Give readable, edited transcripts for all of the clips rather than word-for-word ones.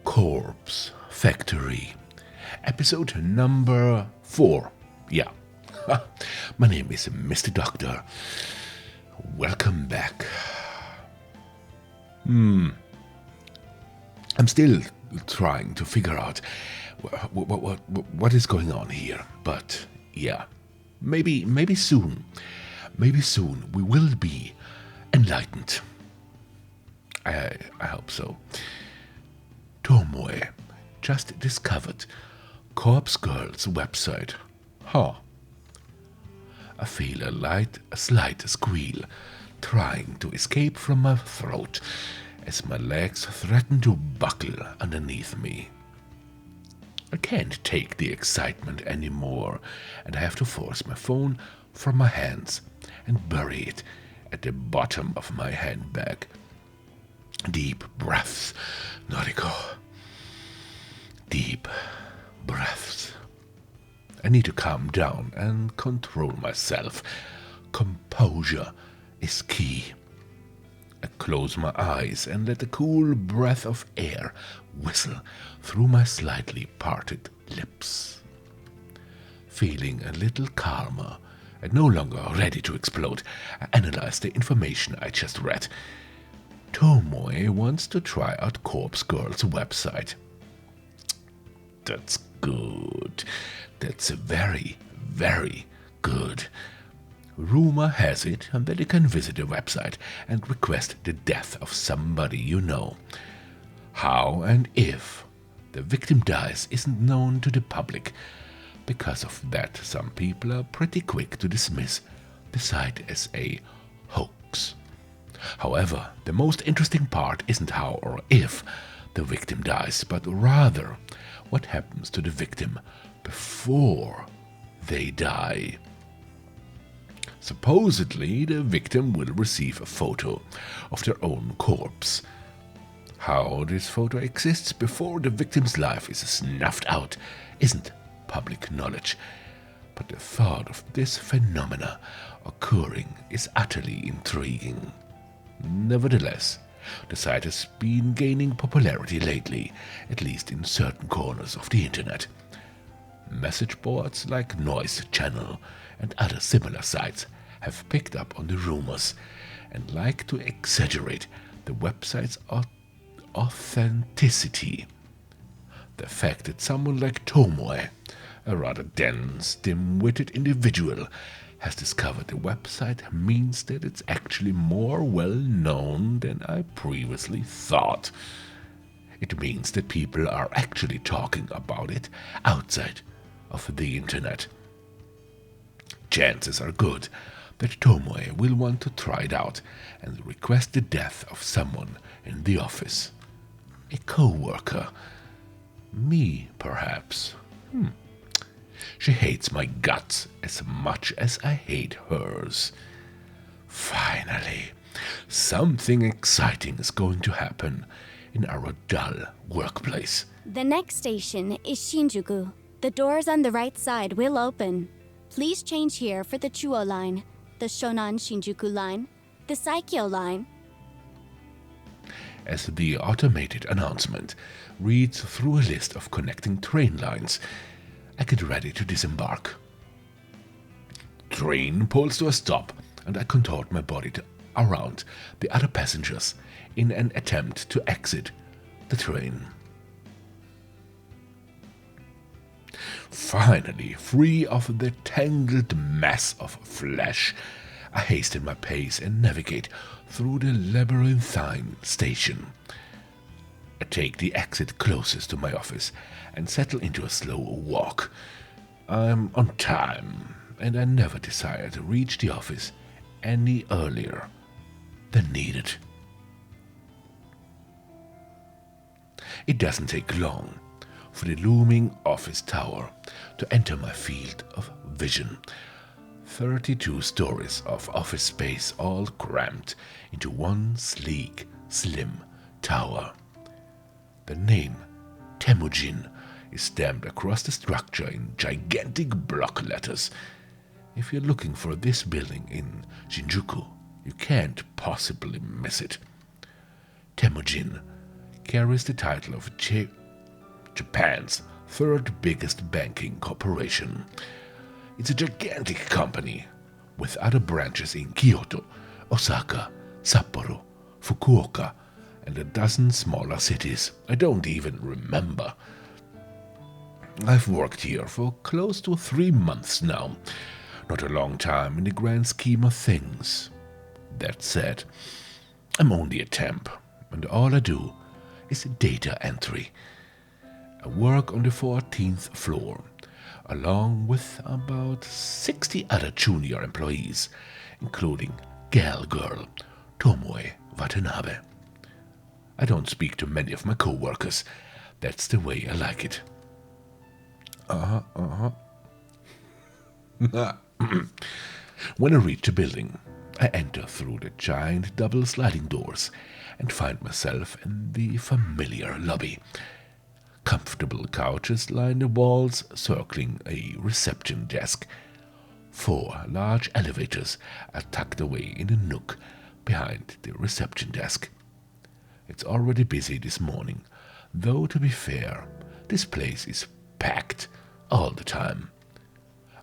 Corpse Factory, episode number 4. Yeah, my name is Mr. Doctor. Welcome back. I'm still trying to figure out what is going on here, but yeah, maybe soon we will be enlightened. I hope so. Tomoe just discovered Corpse Girl's website. Huh. I feel a slight squeal trying to escape from my throat as my legs threaten to buckle underneath me. I can't take the excitement anymore, and I have to force my phone from my hands and bury it at the bottom of my handbag. Deep breaths, Noriko. Deep breaths. I need to calm down and control myself. Composure is key. I close my eyes and let the cool breath of air whistle through my slightly parted lips. Feeling a little calmer and no longer ready to explode, I analyze the information I just read. Tomoe wants to try out Corpse Girl's website. That's good. That's very, very good. Rumor has it that you can visit the website and request the death of somebody you know. How and if the victim dies isn't known to the public. Because of that, some people are pretty quick to dismiss the site as a hoax. However, the most interesting part isn't how or if the victim dies, but rather what happens to the victim before they die. Supposedly, the victim will receive a photo of their own corpse. How this photo exists before the victim's life is snuffed out isn't public knowledge, but the thought of this phenomena occurring is utterly intriguing. Nevertheless, the site has been gaining popularity lately, at least in certain corners of the internet. Message boards like Noise Channel and other similar sites have picked up on the rumors and like to exaggerate the website's authenticity. The fact that someone like Tomoe, a rather dense, dim-witted individual, has discovered the website means that it's actually more well-known than I previously thought. It means that people are actually talking about it outside of the internet. Chances are good that Tomoe will want to try it out and request the death of someone in the office. A co-worker. Me, perhaps. She hates my guts as much as I hate hers. Finally, something exciting is going to happen in our dull workplace. The next station is Shinjuku. The doors on the right side will open. Please change here for the Chuo line, the Shonan Shinjuku line, the Saikyo line. As the automated announcement reads through a list of connecting train lines, I get ready to disembark. Train pulls to a stop, and I contort my body around the other passengers in an attempt to exit the train. Finally, free of the tangled mass of flesh, I hasten my pace and navigate through the labyrinthine station. I take the exit closest to my office and settle into a slow walk. I'm on time, and I never desire to reach the office any earlier than needed. It doesn't take long for the looming office tower to enter my field of vision. 32 stories of office space all crammed into one sleek, slim tower. The name Temujin is stamped across the structure in gigantic block letters. If you're looking for this building in Shinjuku, you can't possibly miss it. Temujin carries the title of Japan's third biggest banking corporation. It's a gigantic company with other branches in Kyoto, Osaka, Sapporo, Fukuoka, and a dozen smaller cities I don't even remember. I've worked here for close to 3 months now. Not a long time in the grand scheme of things. That said, I'm only a temp, and all I do is data entry. I work on the 14th floor, along with about 60 other junior employees, including gal girl Tomoe Watanabe. I don't speak to many of my co-workers. That's the way I like it. When I reach the building, I enter through the giant double sliding doors and find myself in the familiar lobby. Comfortable couches line the walls circling a reception desk. 4 large elevators are tucked away in a nook behind the reception desk. It's already busy this morning, though to be fair, this place is packed all the time.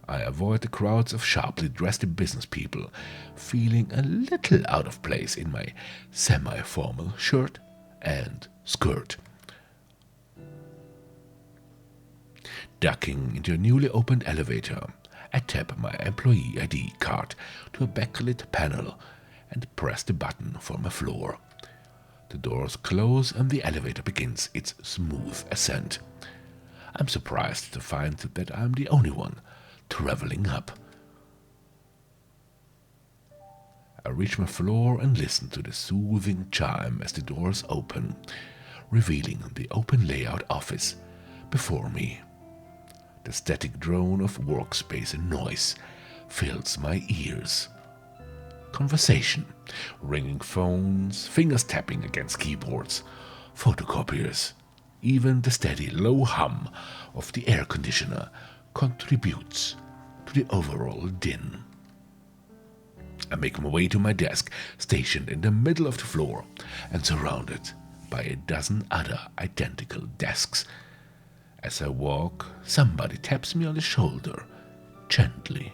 I avoid the crowds of sharply dressed business people, feeling a little out of place in my semi-formal shirt and skirt. Ducking into a newly opened elevator, I tap my employee ID card to a backlit panel and press the button for my floor. The doors close and the elevator begins its smooth ascent. I'm surprised to find that I'm the only one traveling up. I reach my floor and listen to the soothing chime as the doors open, revealing the open layout office before me. The static drone of workspace and noise fills my ears. Conversation, ringing phones, fingers tapping against keyboards, photocopiers. Even the steady low hum of the air conditioner contributes to the overall din. I make my way to my desk, stationed in the middle of the floor and surrounded by a dozen other identical desks. As I walk, somebody taps me on the shoulder, gently.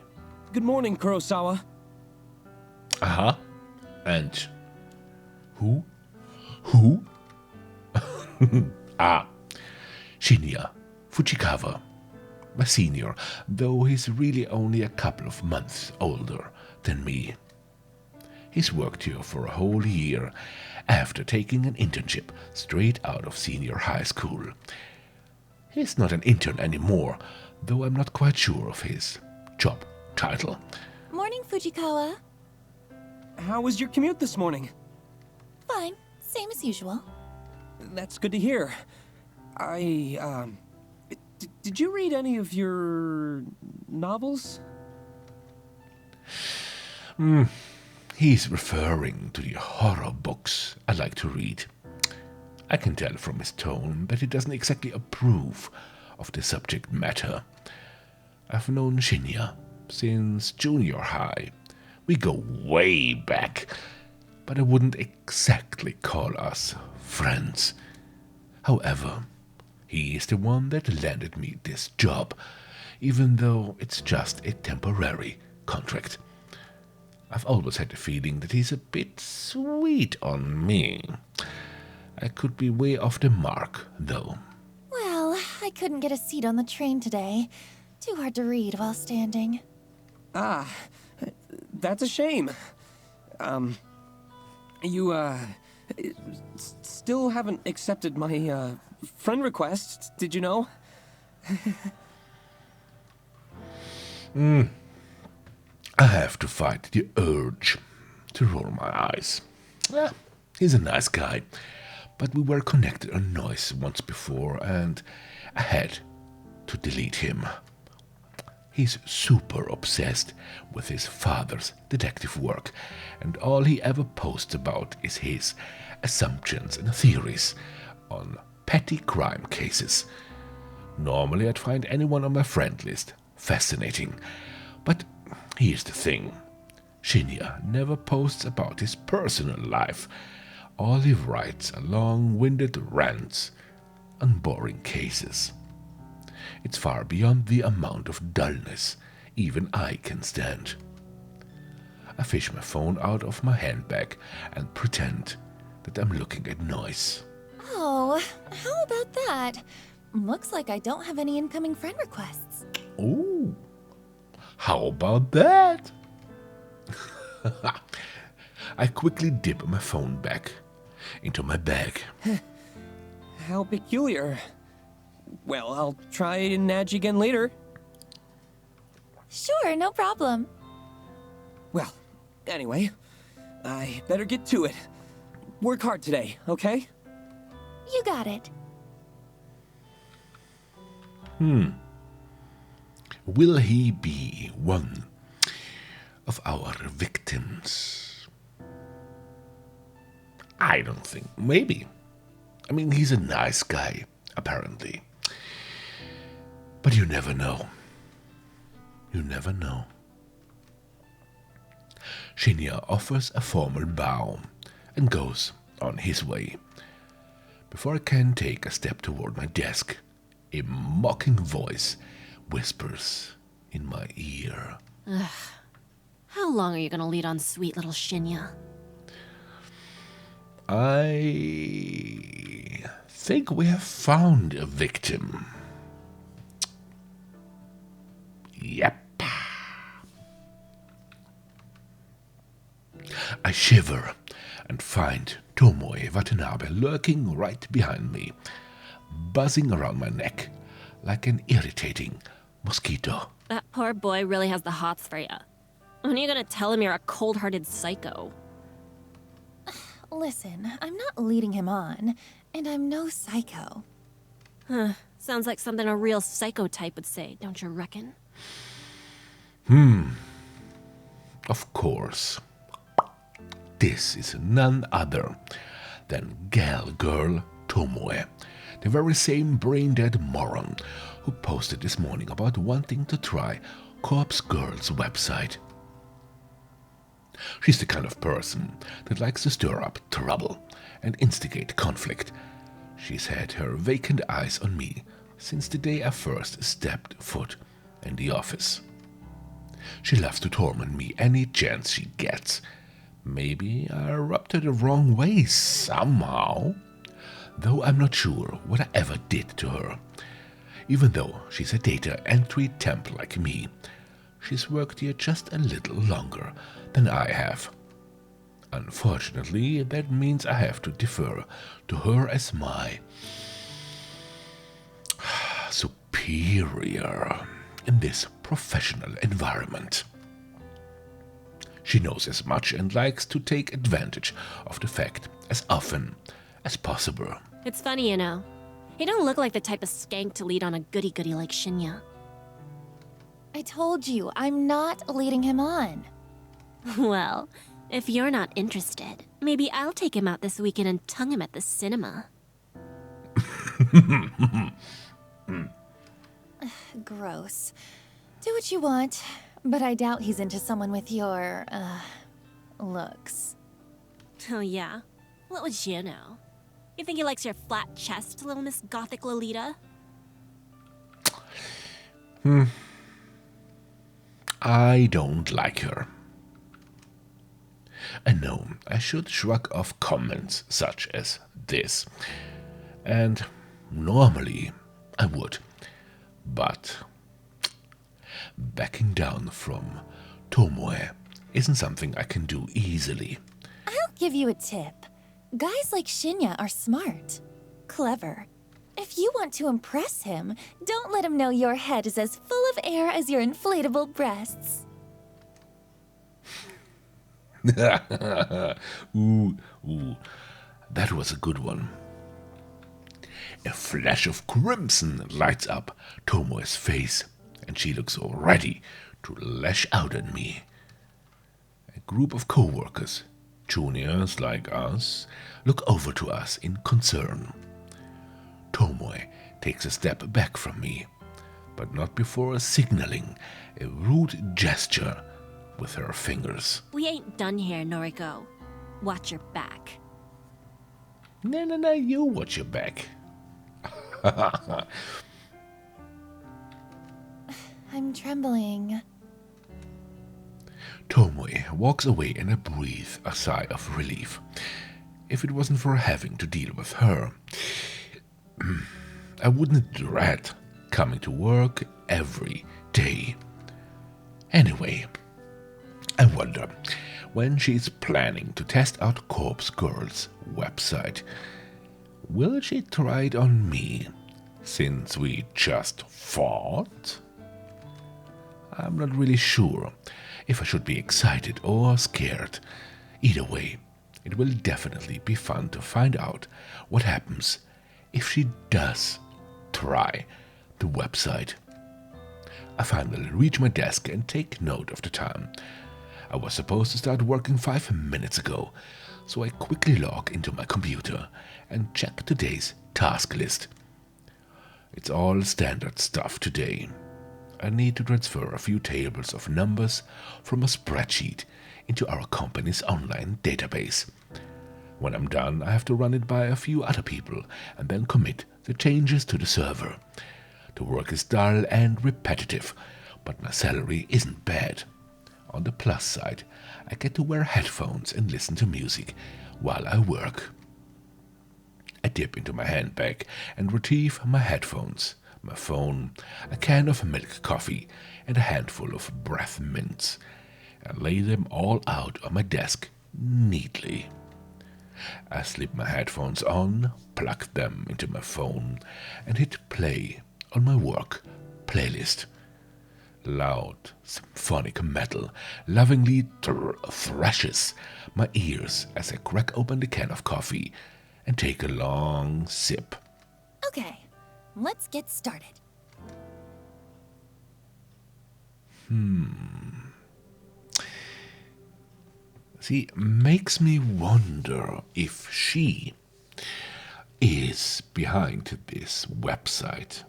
Good morning, Kurosawa. Uh-huh. And who? Who? Shinya Fujikawa, my senior, though he's really only a couple of months older than me. He's worked here for a whole year after taking an internship straight out of senior high school. He's not an intern anymore, though I'm not quite sure of his job title. Morning, Fujikawa. How was your commute this morning? Fine, same as usual. That's good to hear. Did you read any of your novels? He's referring to the horror books I like to read. I can tell from his tone that he doesn't exactly approve of the subject matter. I've known Shinya since junior high. We go way back, but I wouldn't exactly call us friends. However, he is the one that landed me this job, even though it's just a temporary contract. I've always had the feeling that he's a bit sweet on me. I could be way off the mark, though. Well, I couldn't get a seat on the train today. Too hard to read while standing. That's a shame. You, still haven't accepted my, friend request, did you know? I have to fight the urge to roll my eyes. He's a nice guy, but we were connected on Noise once before, and I had to delete him. He's super obsessed with his father's detective work, and all he ever posts about is his assumptions and theories on petty crime cases. Normally I'd find anyone on my friend list fascinating, but here's the thing. Shinya never posts about his personal life, Olive writes long-winded rants on boring cases. It's far beyond the amount of dullness even I can stand. I fish my phone out of my handbag and pretend that I'm looking at noise. Oh, how about that? Looks like I don't have any incoming friend requests. Ooh, how about that? I quickly dip my phone back into my bag. How peculiar. Well, I'll try and nudge again later. Sure, no problem. Well, anyway, I better get to it. Work hard today, okay? You got it. Will he be one of our victims? I don't think. Maybe. I mean, he's a nice guy, apparently. But you never know. You never know. Shinya offers a formal bow and goes on his way. Before I can take a step toward my desk, a mocking voice whispers in my ear. How long are you gonna lead on sweet little Shinya? I think we have found a victim. Yep. I shiver and find Tomoe Watanabe lurking right behind me, buzzing around my neck like an irritating mosquito. That poor boy really has the hots for ya. When are you gonna tell him you're a cold-hearted psycho? Listen, I'm not leading him on, and I'm no psycho. Sounds like something a real psycho type would say, don't you reckon? Of course. This is none other than Gal Girl Tomoe, the very same brain-dead moron who posted this morning about wanting to try Corpse Girl's website. She's the kind of person that likes to stir up trouble and instigate conflict. She's had her vacant eyes on me since the day I first stepped foot in the office. She loves to torment me any chance she gets. Maybe I rubbed her the wrong way somehow, though I'm not sure what I ever did to her. Even though she's a data entry temp like me, she's worked here just a little longer than I have. Unfortunately, that means I have to defer to her as my superior in this professional environment. She knows as much and likes to take advantage of the fact as often as possible. It's funny, you know. He don't look like the type of skank to lead on a goody-goody like Shinya. I told you, I'm not leading him on. Well, if you're not interested, maybe I'll take him out this weekend and tongue him at the cinema. Gross. Do what you want, but I doubt he's into someone with your, looks. Oh yeah? What would you know? You think he likes your flat chest, little Miss Gothic Lolita? I don't like her. I know I should shrug off comments such as this, and normally I would, but backing down from Tomoe isn't something I can do easily. I'll give you a tip. Guys like Shinya are smart, clever. If you want to impress him, don't let him know your head is as full of air as your inflatable breasts. Ooh, that was a good one. A flash of crimson lights up Tomoe's face, and she looks all ready to lash out at me. A group of co-workers, juniors like us, look over to us in concern. Tomoe takes a step back from me, but not before signaling a rude gesture with her fingers. We ain't done here, Noriko. Watch your back. No, you watch your back. I'm trembling. Tomoe walks away and I breathe a sigh of relief. If it wasn't for having to deal with her, I wouldn't dread coming to work every day. Anyway, I wonder when she's planning to test out Corpse Girl's website. Will she try it on me, since we just fought? I'm not really sure if I should be excited or scared. Either way, it will definitely be fun to find out what happens if she does try the website. I finally reach my desk and take note of the time. I was supposed to start working 5 minutes ago, so I quickly log into my computer and check today's task list. It's all standard stuff today. I need to transfer a few tables of numbers from a spreadsheet into our company's online database. When I'm done, I have to run it by a few other people and then commit the changes to the server. The work is dull and repetitive, but my salary isn't bad. On the plus side, I get to wear headphones and listen to music while I work. I dip into my handbag and retrieve my headphones, my phone, a can of milk coffee, and a handful of breath mints, and lay them all out on my desk neatly. I slip my headphones on, plug them into my phone, and hit play on my work playlist. Loud symphonic metal lovingly thrashes my ears as I crack open the can of coffee and take a long sip. Okay, let's get started. See, makes me wonder if she is behind this website.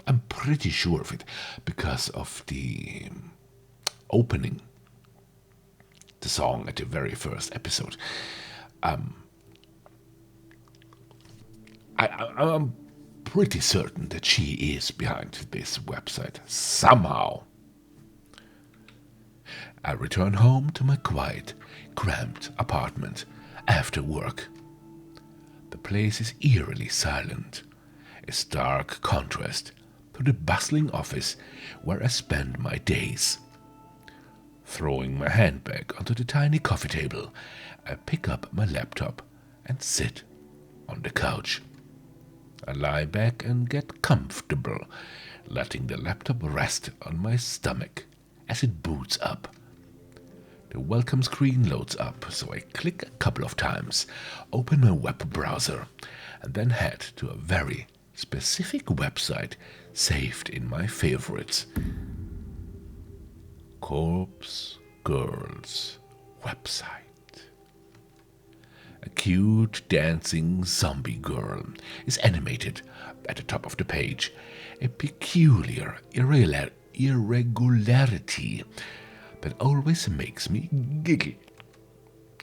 I'm pretty sure of it because of the opening, the song at the very first episode. I'm pretty certain that she is behind this website somehow. I return home to my quiet, cramped apartment after work. The place is eerily silent, a stark contrast to the bustling office where I spend my days. Throwing my handbag onto the tiny coffee table, I pick up my laptop and sit on the couch. I lie back and get comfortable, letting the laptop rest on my stomach as it boots up. The welcome screen loads up, so I click a couple of times, open my web browser, and then head to a very specific website saved in my favorites. Corpse Girl's website. A cute dancing zombie girl is animated at the top of the page, a peculiar irregularity that always makes me giggle.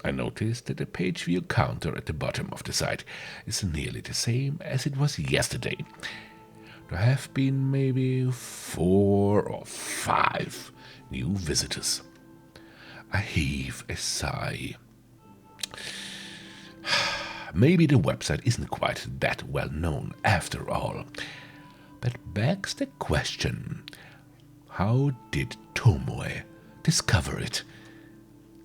I noticed that the page view counter at the bottom of the site is nearly the same as it was yesterday. There have been maybe 4 or 5 new visitors. I heave a sigh. Maybe the website isn't quite that well known after all. That begs the question, how did Tomoe discover it?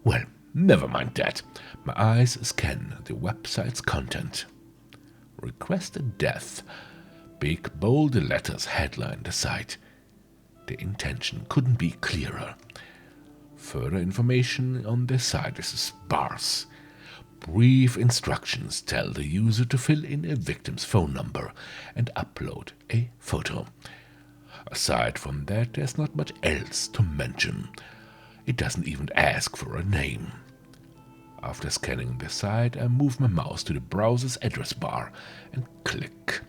Well, never mind that. My eyes scan the website's content. Requested death. Big bold letters headline the site. The intention couldn't be clearer. Further information on the site is sparse. Brief instructions tell the user to fill in a victim's phone number and upload a photo. Aside from that, there's not much else to mention. It doesn't even ask for a name. After scanning the site, I move my mouse to the browser's address bar and click.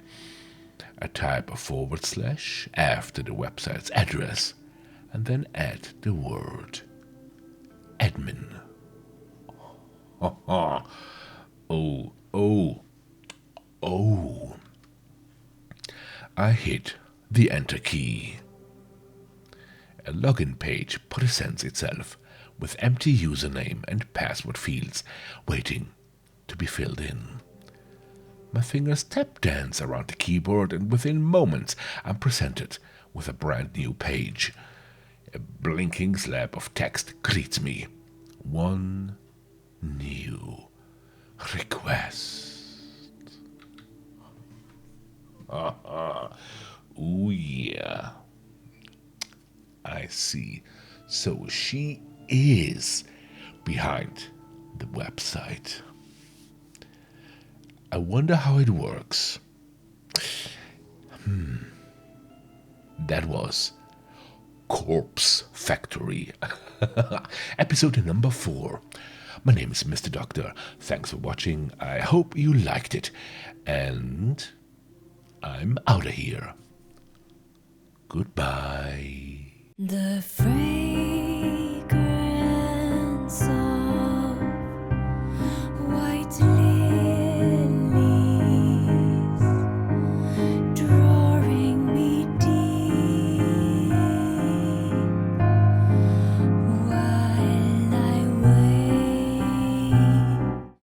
I type a / after the website's address and then add the word admin. Oh, oh, oh. I hit the enter key. A login page presents itself with empty username and password fields waiting to be filled in. My fingers tap dance around the keyboard, and within moments I'm presented with a brand new page. A blinking slab of text greets me. One new request. Ooh, yeah. I see. So she is behind the website. I wonder how it works. That was Corpse Factory. Episode number 4. My name is Mr. Doctor. Thanks for watching. I hope you liked it. And I'm out of here. Goodbye.